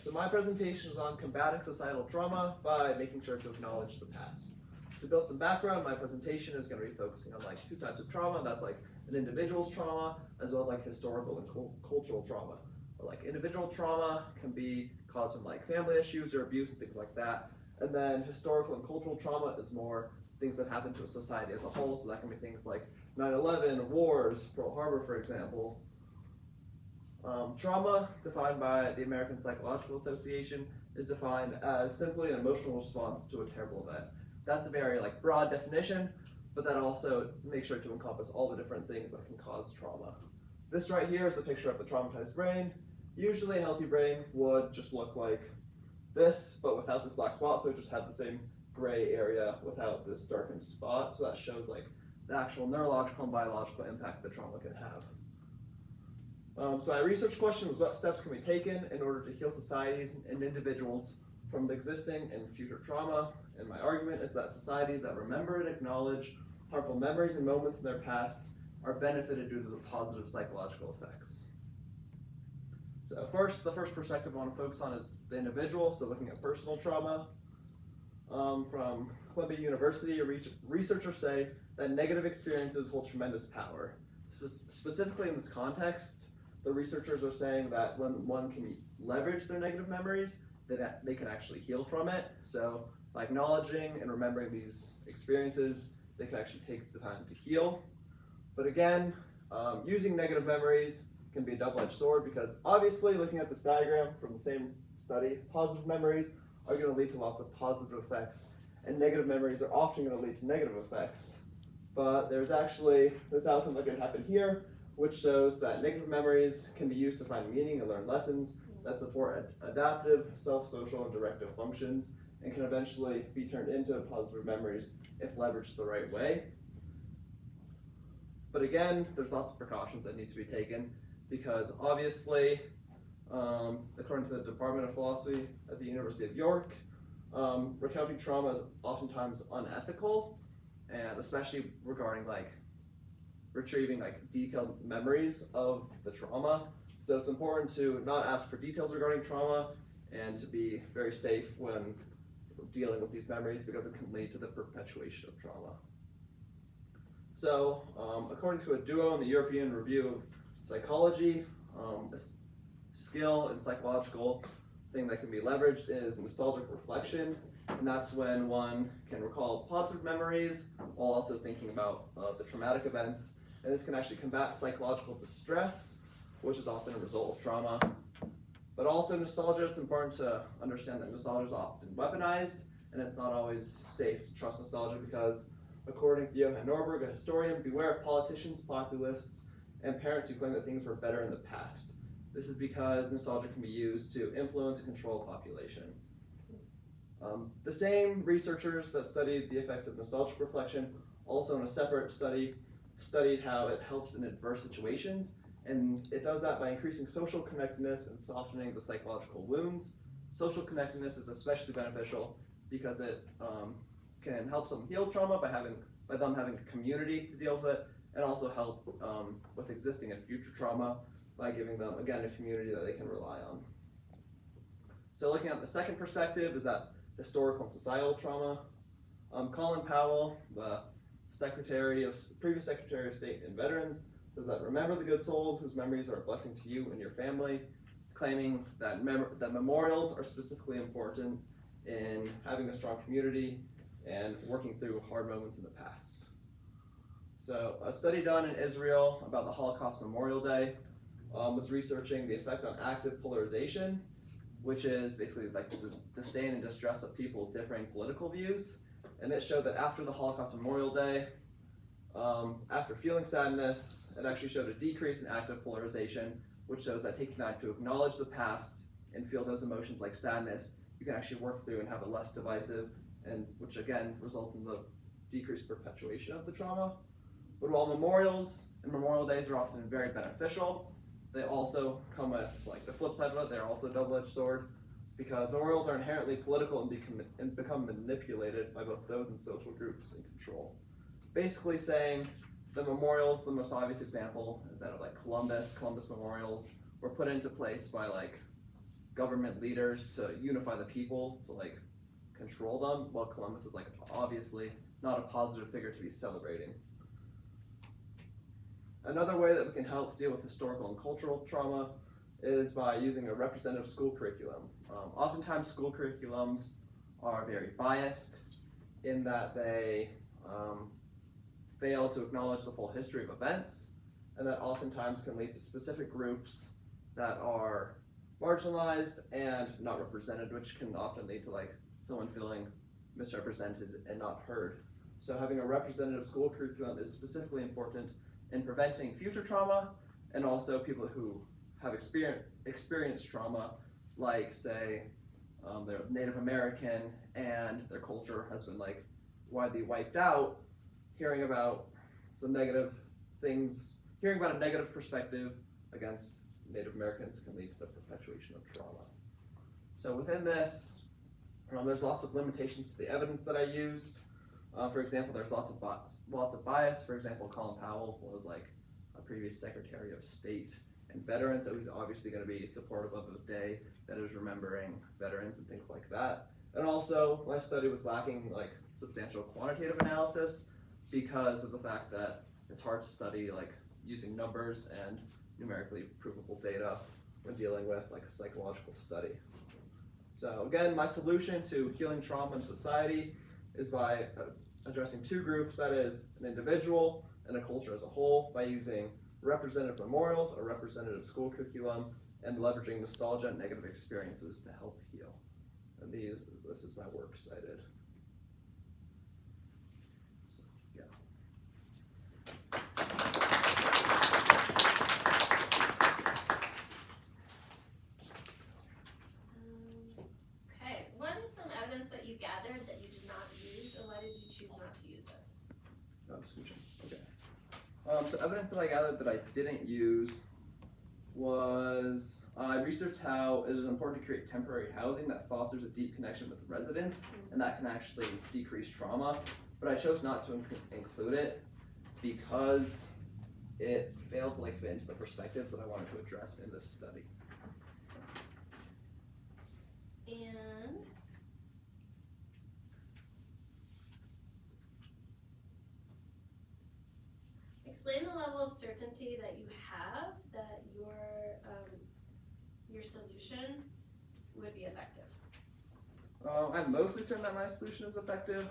so my presentation is on combating societal trauma by making sure to acknowledge the past. To build some background, my presentation is going to be focusing on like two types of trauma. That's like an individual's trauma as well as like historical and cultural trauma. But like individual trauma can be caused from like family issues or abuse and things like that. And then historical and cultural trauma is more things that happen to a society as a whole. So that can be things like 9/11, wars, Pearl Harbor, for example. Trauma, defined by the American Psychological Association, is defined as simply an emotional response to a terrible event. That's a very like broad definition, but that also makes sure to encompass all the different things that can cause trauma. This right here is a picture of the traumatized brain. Usually a healthy brain would just look like this, but without this black spot, so it just had the same gray area without this darkened spot. So that shows like the actual neurological and biological impact that trauma can have. So my research question was what steps can be taken in order to heal societies and individuals from existing and future trauma. And my argument is that societies that remember and acknowledge harmful memories and moments in their past are benefited due to the positive psychological effects. So the first perspective I want to focus on is the individual, so looking at personal trauma. From Columbia University, researchers say that negative experiences hold tremendous power. Specifically in this context, the researchers are saying that when one can leverage their negative memories, that they can actually heal from it. So by acknowledging and remembering these experiences, they can actually take the time to heal. But again, using negative memories can be a double-edged sword because obviously looking at this diagram from the same study, positive memories are going to lead to lots of positive effects and negative memories are often going to lead to negative effects. But there's actually this outcome that can happen here, which shows that negative memories can be used to find meaning and learn lessons that support adaptive, self-social, and directive functions and can eventually be turned into positive memories if leveraged the right way. But again, there's lots of precautions that need to be taken because obviously, according to the Department of Philosophy at the University of York, recounting trauma is oftentimes unethical, and especially regarding like retrieving like detailed memories of the trauma. So it's important to not ask for details regarding trauma and to be very safe when dealing with these memories because it can lead to the perpetuation of trauma. So according to a duo in the European Review of Psychology, a skill and psychological thing that can be leveraged is nostalgic reflection, and that's when one can recall positive memories while also thinking about the traumatic events. And this can actually combat psychological distress, which is often a result of trauma. But also nostalgia, it's important to understand that nostalgia is often weaponized, and it's not always safe to trust nostalgia because, according to Johan Norberg, a historian, beware of politicians, populists, and parents who claim that things were better in the past. This is because nostalgia can be used to influence and control a population. The same researchers that studied the effects of nostalgic reflection also in a separate study studied how it helps in adverse situations, and it does that by increasing social connectedness and softening the psychological wounds. Social connectedness is especially beneficial because it can help someone heal trauma by them having a community to deal with it, and also help with existing and future trauma by giving them, again, a community that they can rely on. So looking at the second perspective is that historical and societal trauma. Colin Powell, the previous Secretary of State and Veterans, says that remember the good souls whose memories are a blessing to you and your family, claiming that memorials are specifically important in having a strong community and working through hard moments in the past. So a study done in Israel about the Holocaust Memorial Day was researching the effect on active polarization, which is basically like the disdain and distress of people with differing political views. And it showed that after the Holocaust Memorial Day, after feeling sadness, it actually showed a decrease in active polarization, which shows that taking time to acknowledge the past and feel those emotions like sadness, you can actually work through and have a less divisive, and which again results in the decreased perpetuation of the trauma. But while memorials and Memorial Days are often very beneficial, they also come with like the flip side of it. They're also a double-edged sword because memorials are inherently political and become manipulated by both those in social groups in control. Basically saying the memorials, the most obvious example is that of like Columbus memorials were put into place by like government leaders to unify the people to like control them, while Columbus is like obviously not a positive figure to be celebrating. Another way that we can help deal with historical and cultural trauma is by using a representative school curriculum. Oftentimes school curriculums are very biased in that they fail to acknowledge the full history of events, and that oftentimes can lead to specific groups that are marginalized and not represented, which can often lead to like someone feeling misrepresented and not heard. So having a representative school curriculum is specifically important in preventing future trauma, and also people who have experienced trauma, like say they're Native American and their culture has been like widely wiped out. Hearing about some negative things, hearing about a negative perspective against Native Americans can lead to the perpetuation of trauma. So within this, there's lots of limitations to the evidence that I used. For example, there's lots of bias. For example, Colin Powell was like a previous Secretary of State and veteran, so he's obviously going to be supportive of a day that is remembering veterans and things like that. And also, my study was lacking like substantial quantitative analysis because of the fact that it's hard to study like using numbers and numerically provable data when dealing with like a psychological study. So again, my solution to healing trauma in society is by addressing two groups, that is an individual and a culture as a whole, by using representative memorials, a representative school curriculum, and leveraging nostalgia and negative experiences to help heal. And this is my work cited. So, yeah. Okay, what is some evidence that you gathered that you did not use, and why did you choose not to use it? Oh, switching. Okay. So evidence that I gathered that I didn't use was I researched how it is important to create temporary housing that fosters a deep connection with residents, and that can actually decrease trauma. But I chose not to include it because it failed to like fit into the perspectives that I wanted to address in this study. And explain the level of certainty that you have that your solution would be effective. I'm mostly certain that my solution is effective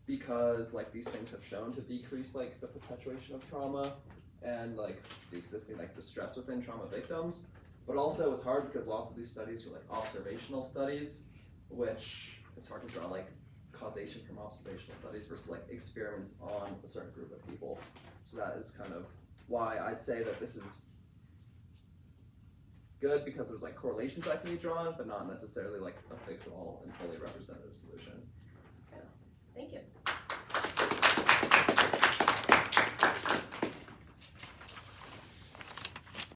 because like these things have shown to decrease like the perpetuation of trauma and like the existing like distress within trauma victims. But also it's hard because lots of these studies are like observational studies, which it's hard to draw like causation from observational studies versus like experiments on a certain group of people. So that is kind of why I'd say that this is good, because there's like correlations that can be drawn, but not necessarily like a fix-all and fully representative solution.